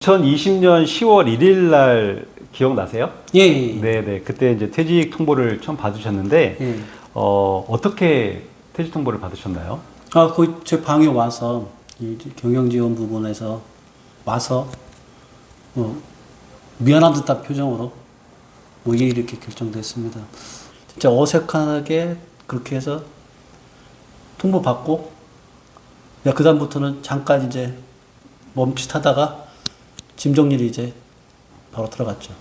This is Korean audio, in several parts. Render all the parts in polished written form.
2020년 10월 1일 날 기억나세요? 예, 예. 네네. 그때 이제 퇴직 통보를 처음 받으셨는데, 예. 어떻게 퇴직 통보를 받으셨나요? 거기 제 방에 와서, 이제 경영지원 부분에서 와서, 미안한 듯한 표정으로, 이게 이렇게 결정됐습니다. 진짜 어색하게 그렇게 해서 통보받고, 그다음부터는 잠깐 이제 멈칫하다가 짐 정리를 이제 바로 들어갔죠.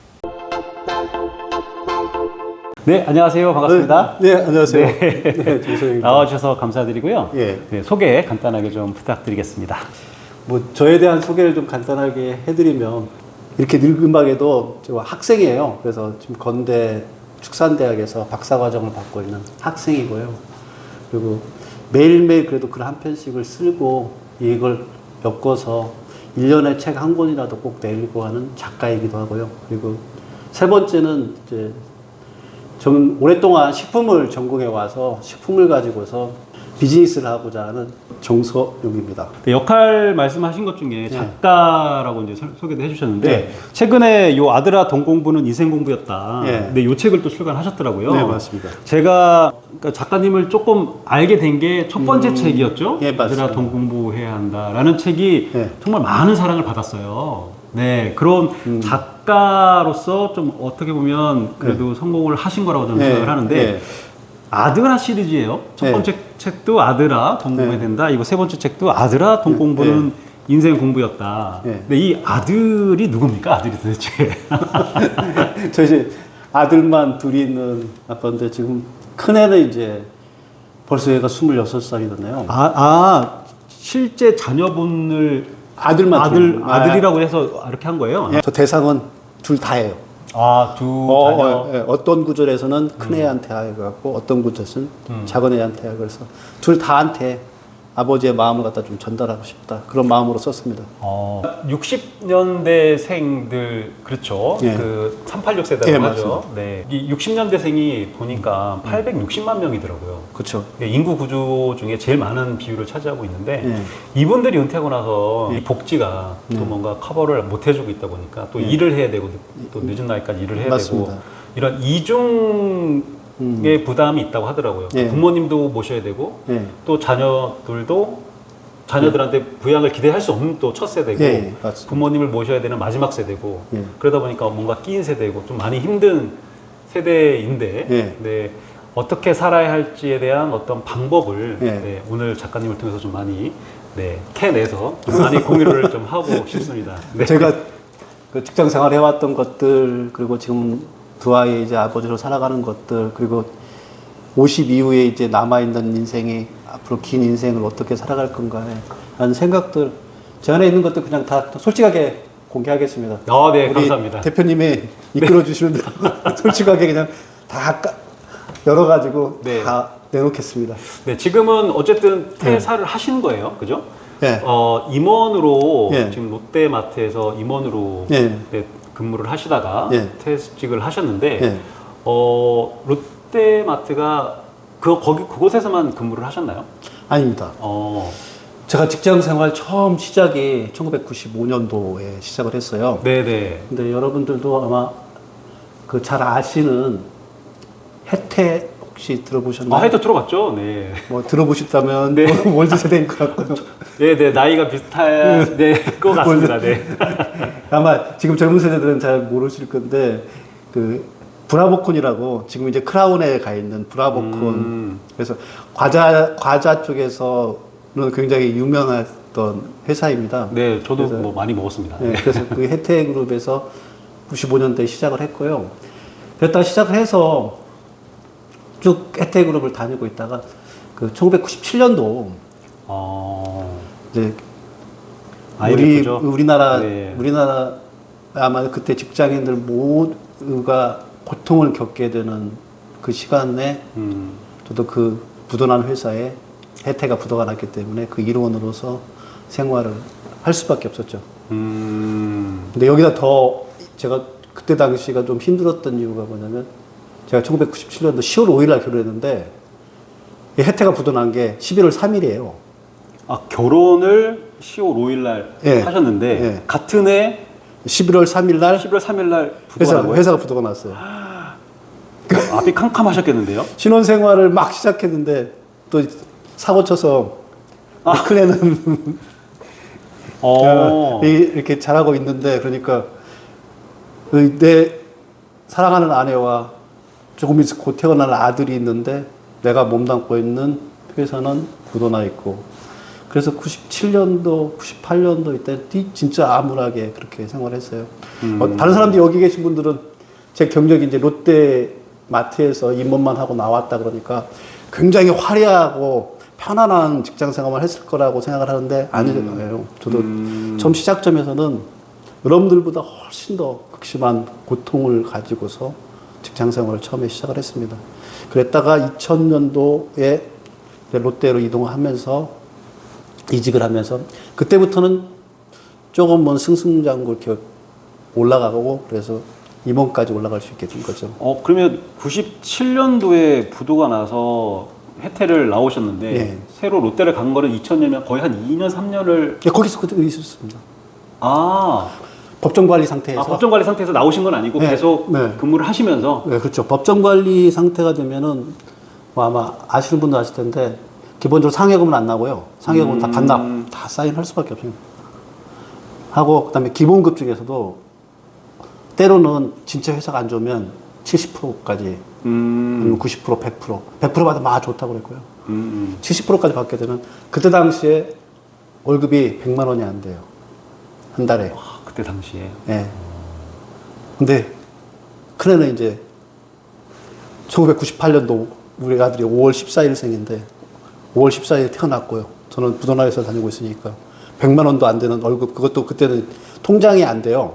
네, 안녕하세요. 반갑습니다. 네, 안녕하세요. 네. 조성입니다. 나와주셔서 감사드리고요. 예. 네, 소개 간단하게 좀 부탁드리겠습니다. 저에 대한 소개를 좀 간단하게 해드리면, 이렇게 늙은막에도 제가 학생이에요. 그래서 지금 건대 축산대학에서 박사과정을 받고 있는 학생이고요. 그리고 매일매일 그래도 글 한 편씩을 쓰고 이걸 엮어서 1년에 책 한 권이라도 꼭 내려고 하는 작가이기도 하고요. 그리고 세 번째는 이제 저는 오랫동안 식품을 전공해 와서 식품을 가지고서 비즈니스를 하고자 하는 정서용입니다. 네, 역할 말씀하신 것 중에 작가라고 이제 소개도 해주셨는데, 네. 최근에 요 아들아 동공부는 인생 공부였다. 네. 근데 요 책을 또 출간하셨더라고요. 네, 맞습니다. 제가 그러니까 작가님을 조금 알게 된 게 첫 번째 책이었죠. 예, 맞습니다. 아들아 동공부해야 한다라는 책이 네. 정말 많은 사랑을 받았어요. 네, 그런 작가로서 좀 어떻게 보면 그래도 성공을 하신 거라고 저는 네. 생각을 하는데, 네. 아들아 시리즈예요. 첫 네. 번째 책도 아들아 동공부해야 네. 된다. 이거 세 번째 책도 아들아 동공부는 인생 공부였다. 네. 근데 이 아들이 누굽니까? 아들이 도대체. 저 이제 아들만 둘이 있는 아빠인데 지금 큰애는 이제 벌써 얘가 26살이잖아요. 실제 자녀분을 아들만 아들이라고 해서 이렇게 한 거예요? 저 대상은 둘 다예요. 두 자녀. 어떤 구절에서는 큰애한테 해갖고 어떤 구절에서는 작은애한테 하고 그래서 둘 다한테 아버지의 마음을 갖다 좀 전달하고 싶다. 그런 마음으로 썼습니다. 60년대생들 그렇죠. 예. 그 386 세대라고 예, 하죠. 맞습니다. 네. 이 60년대생이 보니까 860만 명이더라고요. 그렇죠. 인구 구조 중에 제일 많은 비율을 차지하고 있는데, 예. 이분들이 은퇴하고 나서 이 복지가 또 뭔가 커버를 못 해주고 있다 보니까 또 일을 해야 되고 또 늦은 나이까지 일을 해야 맞습니다. 되고 이런 이중의 부담이 있다고 하더라고요. 예. 부모님도 모셔야 되고 예. 또 자녀들도 자녀들한테 부양을 기대할 수 없는 또 첫 세대고, 예, 맞습니다. 부모님을 모셔야 되는 마지막 세대고, 예. 그러다 보니까 뭔가 끼인 세대고 좀 많이 힘든 세대인데, 예. 네, 어떻게 살아야 할지에 대한 어떤 방법을 예. 네, 오늘 작가님을 통해서 좀 많이 캐내서 좀 많이 공유를 좀 하고 싶습니다. 네. 제가 그 직장 생활 해왔던 것들, 그리고 지금 두 아이의 이제 아버지로 살아가는 것들, 그리고 50 이후에 이제 남아있는 인생이 앞으로 긴 인생을 어떻게 살아갈 건가에 라는 생각들, 제 안에 있는 것들 그냥 다 솔직하게 공개하겠습니다. 네, 우리 감사합니다. 대표님이 이끌어 주시는 대로 솔직하게 그냥 다 열어가지고 네. 다 내놓겠습니다. 네, 지금은 어쨌든 퇴사를 하신 거예요, 그죠? 네. 임원으로 예. 지금 롯데마트에서 임원으로 예. 네, 근무를 하시다가 예. 퇴직을 하셨는데, 예. 롯데마트가 그곳에서만 근무를 하셨나요? 아닙니다. 제가 직장 생활 처음 시작이 1995년도에 시작을 했어요. 네네. 근데 여러분들도 아마 그 잘 아시는 혜태 혹시 들어보셨나요? 하여튼 들어봤죠. 네. 뭐 들어보셨다면 네. 월드 세대인 것 같고요. 네네. 나이가 비슷할 것 같습니다. 네. 아마 지금 젊은 세대들은 잘 모르실 건데 그 브라보콘이라고 지금 이제 크라운에 가 있는 브라보콘. 그래서 과자 쪽에서는 굉장히 유명했던 회사입니다. 네, 저도 그래서, 뭐 많이 먹었습니다. 네, 그래서 그 혜태그룹에서 95년도에 시작을 했고요. 그랬다가 시작을 해서 쭉 혜태그룹을 다니고 있다가 그 1997년도 이제 우리나라 아마 그때 직장인들 모두가 고통을 겪게 되는 그 시간에 저도 그 부도난 회사에 혜태가 부도가 났기 때문에 그 일원으로서 생활을 할 수밖에 없었죠. 근데 여기다 더 제가 그때 당시가 좀 힘들었던 이유가 뭐냐면 제가 1997년도 10월 5일 날 결혼했는데 혜태가 부도난 게 11월 3일이에요. 결혼을 10월 5일 날 예. 하셨는데 예. 같은 해 11월 3일 날 11월 3일 날 부도가 난 거예요? 회사가 부도가 났어요. 앞이 캄캄하셨겠는데요? 신혼생활을 막 시작했는데 또 사고 쳐서 큰애는 이렇게 잘하고 있는데 그러니까 내 사랑하는 아내와 조금 있어 곧 태어날 아들이 있는데 내가 몸담고 있는 회사는 부도나 있고 그래서 97년도, 98년도 이때 진짜 암울하게 그렇게 생활했어요. 다른 사람들이 여기 계신 분들은 제 경력이 이제 롯데 마트에서 임원만 하고 나왔다 그러니까 굉장히 화려하고 편안한 직장 생활을 했을 거라고 생각을 하는데 아니잖아요. 저도 처음 시작점에서는 여러분들보다 훨씬 더 극심한 고통을 가지고서 직장 생활을 처음에 시작을 했습니다. 그랬다가 2000년도에 롯데로 이동하면서 이직을 하면서 그때부터는 조금은 승승장구 이렇게 올라가고 그래서 임원까지 올라갈 수 있게 된 거죠. 그러면 97년도에 부도가 나서 해태를 나오셨는데 예. 새로 롯데를 간 거는 2000년이면 거의 한 2년 3년을 예, 거기서 그때 있었습니다. 아, 법정관리 상태에서. 법정 관리 상태에서 나오신 건 아니고 네, 계속 네. 근무를 하시면서 네, 그렇죠. 법정관리 상태가 되면은 뭐 아마 아시는 분도 아실 텐데 기본적으로 상여금은 안 나고요. 상여금은 다 반납, 다 사인할 수밖에 없어요. 하고 그다음에 기본급 중에서도 때로는 진짜 회사가 안 좋으면 70%까지 아니면 90%, 100%, 100% 받으면 아 좋다고 그랬고요. 70%까지 받게 되면 그때 당시에 월급이 100만 원이 안 돼요. 한 달에. 그때 당시에 예. 근데 큰애는 이제 1998년도 우리 아들이 5월 14일생인데 5월 14일 태어났고요. 저는 부도나에서 다니고 있으니까 100만 원도 안 되는 월급 그것도 그때는 통장이 안 돼요.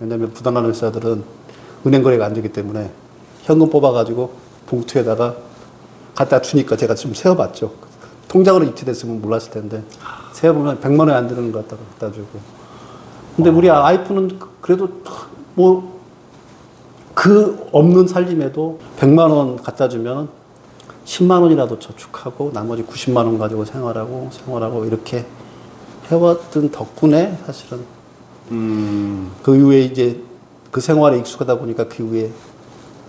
왜냐하면 부도나 회사들은 은행 거래가 안 되기 때문에 현금 뽑아가지고 봉투에다가 갖다 주니까 제가 좀 세어봤죠. 통장으로 입체됐으면 몰랐을 텐데 세어보면 100만 원이 안 되는 것 갖다 주고. 근데 우리 와이프는 그래도 뭐 그 없는 살림에도 100만 원 갖다 주면 10만 원이라도 저축하고 나머지 90만 원 가지고 생활하고 이렇게 해왔던 덕분에 사실은 그 이후에 이제 그 생활에 익숙하다 보니까 그 이후에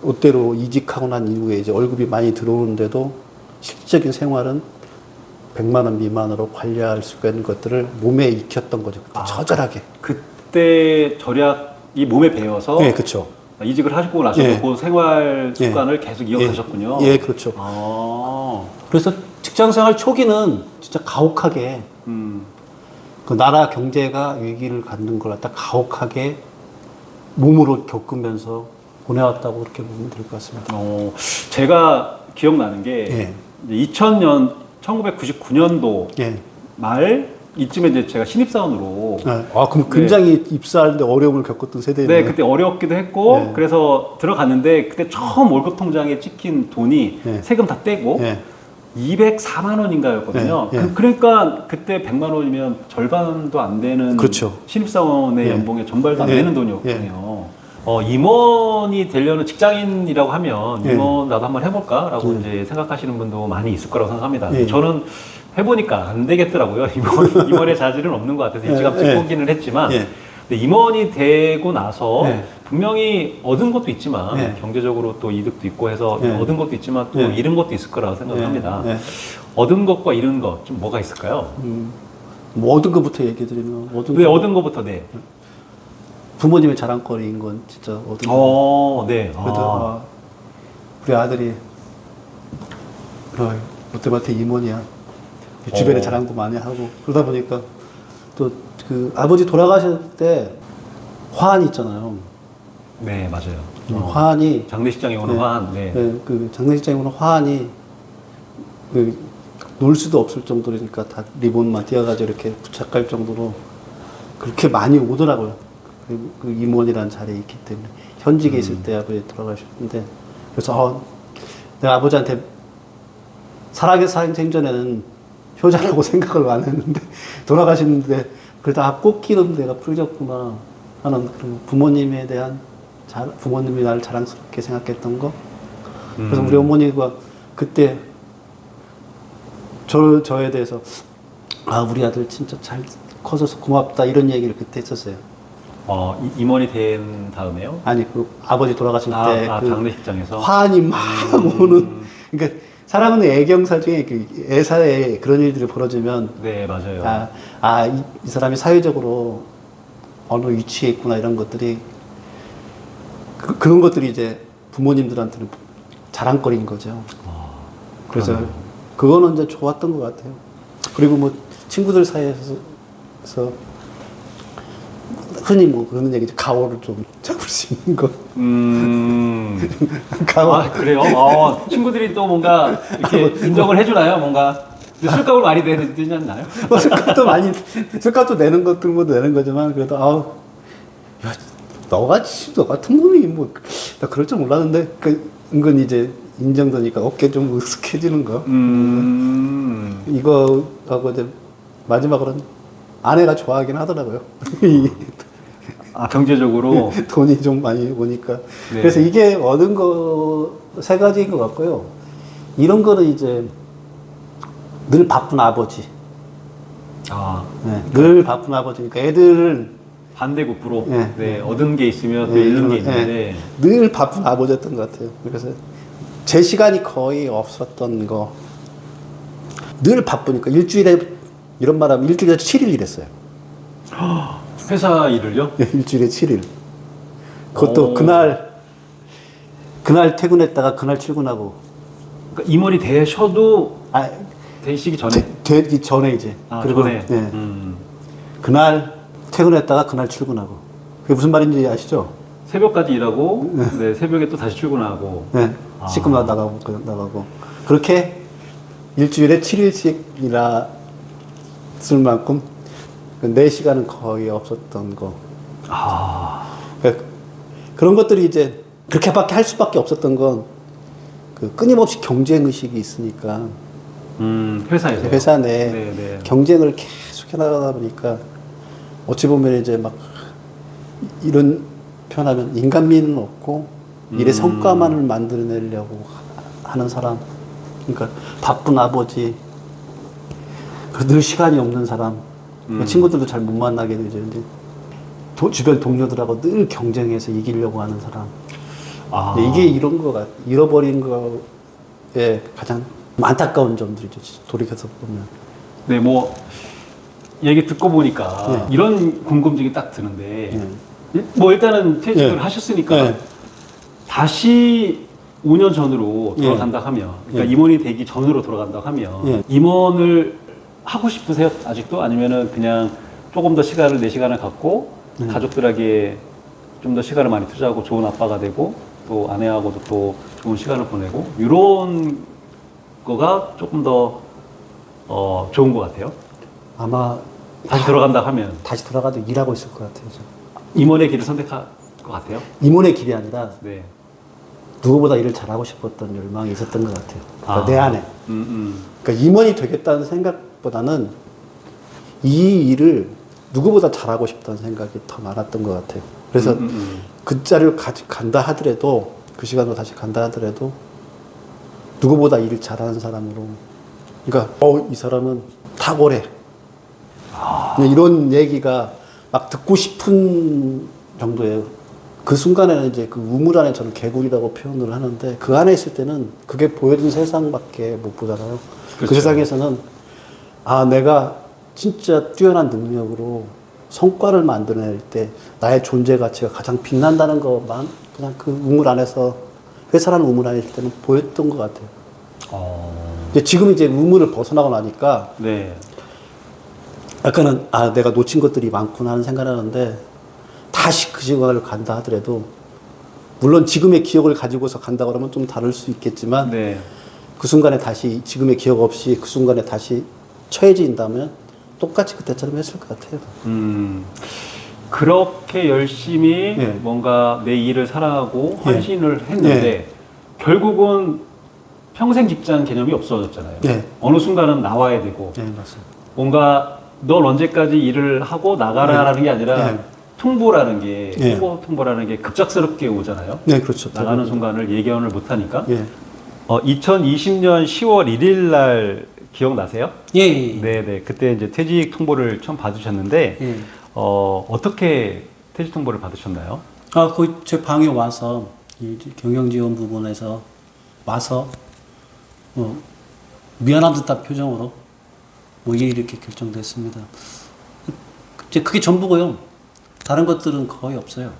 롯데로 이직하고 난 이후에 이제 월급이 많이 들어오는데도 실질적인 생활은 100만 원 미만으로 관리할 수가 있는 것들을 몸에 익혔던 거죠. 그때 처절하게. 그때 절약이 몸에 배어서 네, 그렇죠. 이직을 하시고 나서 예. 그 생활 습관을 계속 이어가셨군요. 예, 그렇죠. 그래서 직장 생활 초기는 진짜 가혹하게 그 나라 경제가 위기를 갖는 걸 갖다 가혹하게 몸으로 겪으면서 보내왔다고 그렇게 보면 될 것 같습니다. 제가 기억나는 게 예. 2000년 1999년도 예. 말 이쯤에 이제 제가 신입사원으로 네. 아, 그럼 굉장히 입사하는데 어려움을 겪었던 세대네요. 네, 그때 어렵기도 했고 네. 그래서 들어갔는데 그때 처음 월급 통장에 찍힌 돈이 네. 세금 다 떼고 네. 204만 원인가였거든요. 네. 네. 그러니까 그때 100만 원이면 절반도 안 되는 그렇죠. 신입사원의 네. 연봉의 전발도 안 네. 되는 돈이었거든요. 임원이 되려는 직장인이라고 하면 네. 임원 나도 한번 해볼까라고 이제 생각하시는 분도 많이 있을 거라고 생각합니다. 네. 저는 해보니까 안 되겠더라고요. 임원의 자질은 없는 것 같아서 일찌감치 네. 포기는 했지만 네. 근데 임원이 되고 나서 네. 분명히 얻은 것도 있지만 네. 경제적으로 또 이득도 있고 해서 네. 얻은 것도 있지만 또 네. 잃은 것도 있을 거라고 생각합니다. 네. 네. 얻은 것과 잃은 것 좀 뭐가 있을까요? 뭐 얻은 것부터 얘기해 드리면 얻은 것부터 네. 부모님의 자랑거리인 건 진짜 얻은 거. 네. 그래도 우리 아들이 롯데마트 임원이야. 주변에 자랑도 많이 하고 그러다 보니까 또 그 아버지 돌아가실 때 화환 있잖아요. 네, 맞아요. 화환이 장례식장에 오는 네. 화환. 네. 그 장례식장에 오는 화환이 놓을 수도 없을 정도니까 다 리본만 띄어가지고 이렇게 부착할 정도로 그렇게 많이 오더라고요. 그 임원이라는 자리에 있기 때문에 현직에 있을 때 아버지 돌아가셨는데 그래서 내가 아버지한테 살아계신 생전에는 효자라고 생각을 안 했는데 돌아가시는데 그러다 꽃길은 내가 풀렸구나 하는 그런 부모님에 대한 부모님이 나를 자랑스럽게 생각했던 거. 그래서 우리 어머니가 그때 저에 대해서 우리 아들 진짜 잘 커져서 고맙다 이런 얘기를 그때 했었어요. 임원이 된 다음에요? 아니 그 아버지 돌아가실 때 그 장례식장에서 화환이 막 오는. 그러니까 사람은 애경사 중에 그 애사에 그런 일들이 벌어지면 네, 맞아요. 이 사람이 사회적으로 어느 위치에 있구나 이런 것들이 그런 것들이 이제 부모님들한테는 자랑거리인 거죠. 그래서 그러네요. 그거는 이제 좋았던 것 같아요. 그리고 뭐 친구들 사이에서 흔히 뭐 그런 얘기죠. 가오를 좀 잡을 수 있는 거. 가오. 그래요? 친구들이 또 뭔가 이렇게 인정을 해주나요? 뭔가 술값을 많이 내지 않나요? 뭐 술값도 내는 것들도 내는 거지만 그래도 야, 너 같은 놈이 뭐 나 그럴 줄 몰랐는데 은근 이제 인정되니까 어깨 좀 으쓱해지는 거. 이거하고 이제 마지막으로는 아내가 좋아하긴 하더라고요. 경제적으로. 돈이 좀 많이 오니까. 네. 그래서 이게 얻은 거 세 가지인 것 같고요. 이런 거는 이제 늘 바쁜 아버지. 늘 바쁜 아버지니까 애들은 반대급부로. 네. 네, 얻은 게 있으면 또 잃는 게 있는데. 늘 바쁜 아버지였던 것 같아요. 그래서 제 시간이 거의 없었던 거. 늘 바쁘니까 일주일에 이런 말하면 일주일에 7일 일했어요. 회사 일을요? 일주일에 7일. 그것도 그날 퇴근했다가 그날 출근하고. 그러니까 임원이 되셔도 되시기 전에. 되기 전에 이제. 그리고 전에. 그날 퇴근했다가 그날 출근하고. 그게 무슨 말인지 아시죠? 새벽까지 일하고, 네, 새벽에 또 다시 출근하고. 네. 씻고 나가고. 그렇게 일주일에 7일씩 일했을 만큼 내 시간은 거의 없었던 거. 그러니까 그런 것들이 이제 그렇게밖에 할 수밖에 없었던 건 그 끊임없이 경쟁 의식이 있으니까. 회사에서. 회사 내 네. 경쟁을 계속 해나가다 보니까 어찌 보면 이제 막 이런 표현하면 인간미는 없고 일의 성과만을 만들어내려고 하는 사람. 그러니까 바쁜 아버지, 늘 시간이 없는 사람. 친구들도 잘 못 만나게 되죠. 이제 주변 동료들하고 늘 경쟁해서 이기려고 하는 사람. 이게 이런 거가 잃어버린 거에 가장 안타까운 점들이죠. 돌이켜서 보면. 네, 뭐 얘기 듣고 보니까 이런 궁금증이 딱 드는데, 뭐 일단은 퇴직을 하셨으니까 다시 5년 전으로 돌아간다 하면, 그러니까 임원이 되기 전으로 돌아간다 하면 임원을 하고 싶으세요? 아직도? 아니면은 그냥 조금 더 내 시간을 갖고 가족들에게 좀 더 시간을 많이 투자하고 좋은 아빠가 되고 또 아내하고도 또 좋은 시간을 보내고 이런 거가 조금 더 좋은 것 같아요. 아마 다시 돌아간다 하면 다시 돌아가도 일하고 있을 것 같아요. 임원의 길을 선택할 것 같아요. 임원의 길이 아니라 네. 누구보다 일을 잘하고 싶었던 열망이 있었던 것 같아요. 그러니까 내 안에. 그러니까 임원이 되겠다는 생각보다는 이 일을 누구보다 잘하고 싶다는 생각이 더 많았던 것 같아요. 그래서 그 자리를 간다 하더라도, 그 시간으로 다시 간다 하더라도 누구보다 일을 잘하는 사람으로. 그러니까 이 사람은 탁월해. 이런 얘기가 막 듣고 싶은 정도예요. 그 순간에는 이제 그 우물 안에 저는 개구리라고 표현을 하는데, 그 안에 있을 때는 그게 보여준 세상밖에 못 보잖아요. 그렇죠. 그 세상에서는 내가 진짜 뛰어난 능력으로 성과를 만들어낼 때 나의 존재 가치가 가장 빛난다는 것만 그냥 그 우물 안에서, 회사라는 우물 안에 있을 때는 보였던 것 같아요. 근데 지금 이제 우물을 벗어나고 나니까 네. 약간은 내가 놓친 것들이 많구나 하는 생각을 하는데, 다시 그 시간을 간다 하더라도, 물론 지금의 기억을 가지고서 간다 그러면 좀 다를 수 있겠지만 네. 그 순간에 다시 지금의 기억 없이 그 순간에 다시 처해진다면 똑같이 그때처럼 했을 것 같아요. 그렇게 열심히 뭔가 내 일을 사랑하고 헌신을 했는데 결국은 평생 직장 개념이 없어졌잖아요. 어느 순간은 나와야 되고 맞습니다. 뭔가 넌 언제까지 일을 하고 나가라라는 게 아니라 통보라는 게 통보라는 게 급작스럽게 오잖아요. 네, 그렇죠. 나가는 순간을 예견을 못 하니까. 2020년 10월 1일 날 기억나세요? 예. 네네. 그때 이제 퇴직 통보를 처음 받으셨는데, 어떻게 퇴직 통보를 받으셨나요? 제 방에 와서 이 경영 지원 부분에서 와서 미안한 듯한 표정으로 이렇게 결정됐습니다. 이제 그게 전부고요. 다른 것들은 거의 없어요.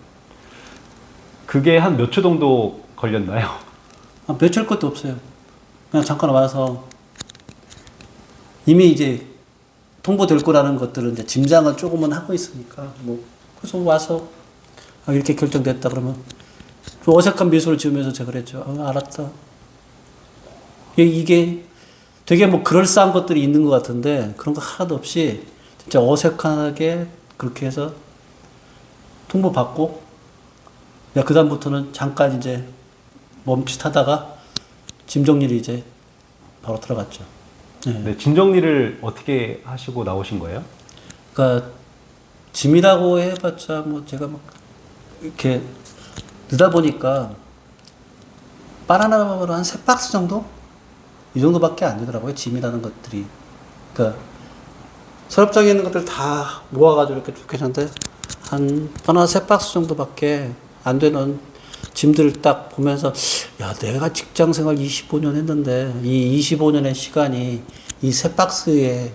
그게 한 몇 초 정도 걸렸나요? 며칠 것도 없어요. 그냥 잠깐 와서 이미 이제 통보될 거라는 것들은 이제 짐작을 조금은 하고 있으니까 그래서 와서 이렇게 결정됐다 그러면 좀 어색한 미소를 지으면서 제가 그랬죠. 알았다. 이게 되게 그럴싸한 것들이 있는 것 같은데 그런 거 하나도 없이 진짜 어색하게 그렇게 해서 통보받고 그 다음부터는 잠깐 이제 멈칫하다가 짐 정리를 이제 바로 들어갔죠. 네, 짐 정리를 어떻게 하시고 나오신 거예요? 그러니까 짐이라고 해봤자 제가 이렇게 넣다 보니까 바나나로 한 3박스 정도? 이 정도밖에 안 되더라고요. 짐이라는 것들이. 그러니까 서랍장에 있는 것들 다 모아가지고 이렇게 쭉 했는데 한 바나나 3박스 정도밖에 안 되는 짐들을 딱 보면서 내가 직장 생활 25년 했는데 이 25년의 시간이 이 3박스에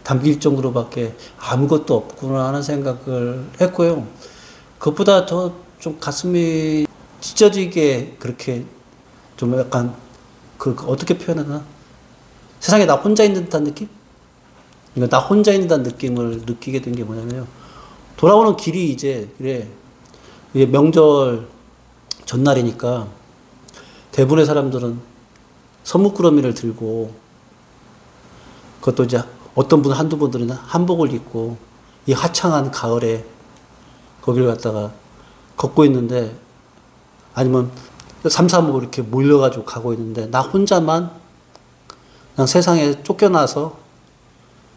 담길 정도로밖에 아무것도 없구나 하는 생각을 했고요. 그것보다 더 좀 가슴이 찢어지게 그렇게 좀 약간 어떻게 표현하나? 세상에 나 혼자 있는 듯한 느낌? 나 혼자 있는 듯한 느낌을 느끼게 된 게 뭐냐면요. 돌아오는 길이 이제 명절 전날이니까 대부분의 사람들은 선뭇구러미를 들고 그것도 이제 어떤 분 한두 분들은 한복을 입고 이 화창한 가을에 거기를 갔다가 걷고 있는데 아니면 삼삼오오 이렇게 몰려가지고 가고 있는데 나 혼자만 그냥 세상에 쫓겨나서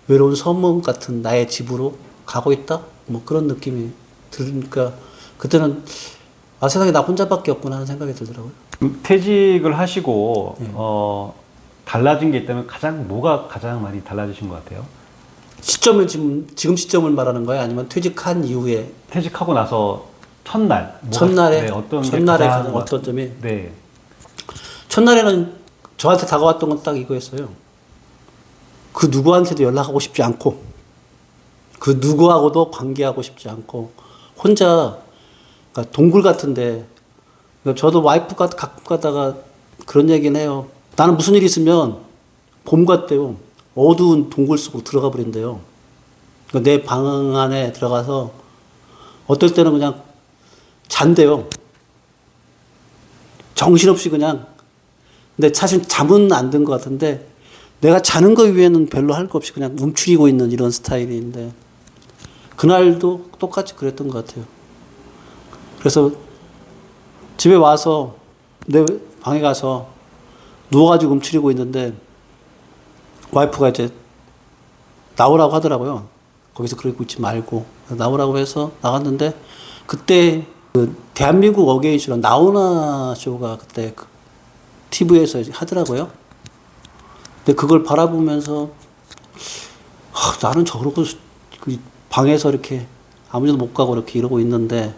외로운 섬 같은 나의 집으로 가고 있다? 그런 느낌이 들으니까 그때는 세상에 나 혼자밖에 없구나 하는 생각이 들더라고요. 퇴직을 하시고 달라진 게 있다면 뭐가 가장 많이 달라지신 것 같아요? 시점을 지금 시점을 말하는 거예요? 아니면 퇴직한 이후에? 퇴직하고 나서 첫날에 첫날에 가장 어떤 점이? 네. 첫날에는 저한테 다가왔던 건 딱 이거였어요. 그 누구한테도 연락하고 싶지 않고 그 누구하고도 관계하고 싶지 않고 혼자 그러니까 동굴 같은데 저도 와이프가 가끔 가다가 그런 얘기는 해요. 나는 무슨 일이 있으면 봄 같대요. 어두운 동굴 속으로 들어가 버린대요. 그러니까 내 방 안에 들어가서 어떨 때는 그냥 잔대요. 정신없이 그냥. 근데 사실 잠은 안 든 것 같은데 내가 자는 거 위에는 별로 할 거 없이 그냥 움츠리고 있는 이런 스타일인데 그날도 똑같이 그랬던 것 같아요. 그래서 집에 와서 내 방에 가서 누워가지고 움츠리고 있는데 와이프가 이제 나오라고 하더라고요. 거기서 그러고 있지 말고 나오라고 해서 나갔는데 그때 대한민국 어게인쇼랑 나훈아 쇼가 그때 TV에서 하더라고요. 근데 그걸 바라보면서 나는 저러고 방에서 이렇게 아무 데도 못 가고 이렇게 이러고 있는데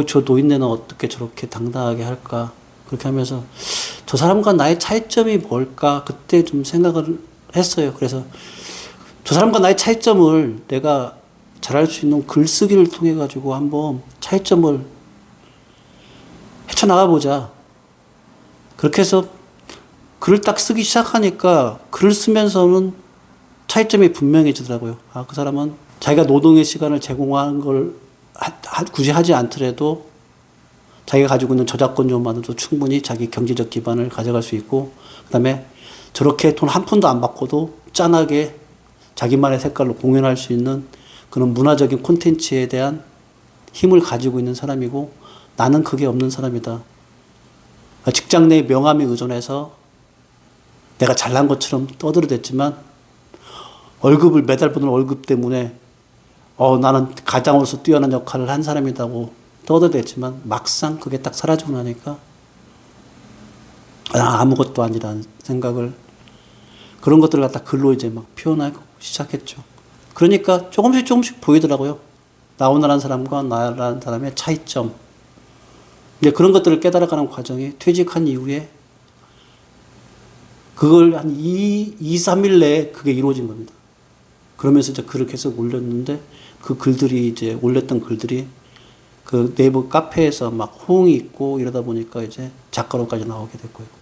저 노인네는 어떻게 저렇게 당당하게 할까 그렇게 하면서 저 사람과 나의 차이점이 뭘까 그때 좀 생각을 했어요. 그래서 저 사람과 나의 차이점을 내가 잘할 수 있는 글쓰기를 통해 가지고 한번 차이점을 헤쳐나가 보자. 그렇게 해서 글을 딱 쓰기 시작하니까 글을 쓰면서는 차이점이 분명해지더라고요. 그 사람은 자기가 노동의 시간을 제공하는 걸 굳이 하지 않더라도 자기가 가지고 있는 저작권료만으로도 충분히 자기 경제적 기반을 가져갈 수 있고 그다음에 저렇게 돈 한 푼도 안 받고도 짠하게 자기만의 색깔로 공연할 수 있는 그런 문화적인 콘텐츠에 대한 힘을 가지고 있는 사람이고 나는 그게 없는 사람이다. 직장 내 명함에 의존해서 내가 잘난 것처럼 떠들어댔지만 월급을 매달 버는 월급 때문에 나는 가장으로서 뛰어난 역할을 한 사람이라고 떠들어댔지만 막상 그게 딱 사라지고 나니까 아무것도 아니라는 생각을 그런 것들을 갖다 글로 이제 막 표현하고 시작했죠. 그러니까 조금씩 보이더라고요. 나오나라는 사람과 나라는 사람의 차이점. 근데 그런 것들을 깨달아가는 과정이 퇴직한 이후에 그걸 한 3일 내에 그게 이루어진 겁니다. 그러면서 이제 글을 계속 올렸는데 그 글들이 이제 올렸던 글들이 그 네이버 카페에서 막 호응이 있고 이러다 보니까 이제 작가로까지 나오게 됐고요.